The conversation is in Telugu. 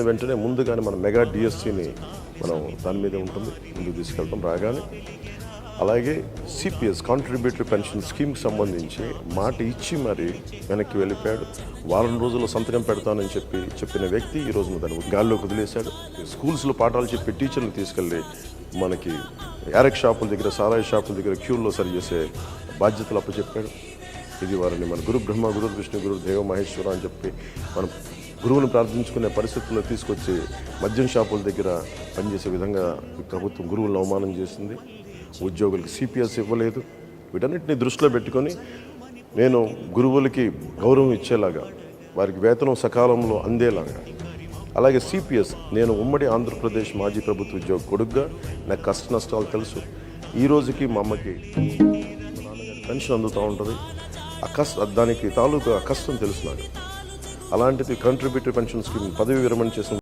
వెంటనే ముందుగానే మన మెగా డిఎస్సిని మనం దాని మీదే ఉంటుంది, ముందుకు తీసుకెళ్తాం రాగానే. అలాగే సిపిఎస్ కాంట్రిబ్యూటరీ పెన్షన్ స్కీమ్కి సంబంధించి మాట ఇచ్చి మరి వెనక్కి వెళ్ళిపోయాడు. వారం రోజుల్లో సంతకం పెడతానని చెప్పిన వ్యక్తి ఈ రోజున దాన్ని గాల్లోకి వదిలేశాడు. స్కూల్స్లో పాఠాలు చెప్పి టీచర్ని తీసుకెళ్ళి మనకి యారెక్ షాపుల దగ్గర, సారాయి షాపుల దగ్గర క్యూల్లో సరి చేసే బాధ్యతలు అప్పచెప్పాడు. ఇది వారిని మన గురు బ్రహ్మ, గురు విష్ణు, గురు దేవ మహేశ్వర అని చెప్పి మనం గురువుని ప్రార్థించుకునే పరిస్థితుల్లో తీసుకొచ్చి మద్యం షాపుల దగ్గర పనిచేసే విధంగా ఈ ప్రభుత్వం గురువులను అవమానం చేసింది. ఉద్యోగులకి సిపిఎస్ ఇవ్వలేదు. వీటన్నిటిని దృష్టిలో పెట్టుకొని నేను గురువులకి గౌరవం ఇచ్చేలాగా, వారికి వేతనం సకాలంలో అందేలాగా, అలాగే సిపిఎస్ నేను ఉమ్మడి ఆంధ్రప్రదేశ్ మాజీ ప్రభుత్వ ఉద్యోగ కొడుకుగా నాకు కష్ట నష్టాలు తెలుసు. ఈ రోజుకి మా అమ్మకి పెన్షన్ అందుతూ ఉంటుంది. దానికి తాలూకా కష్టం తెలుసు నాకు. అలాంటిది కాంట్రిబ్యూటరీ పెన్షన్ స్కీమ్ పదవి విరమణ చేసిన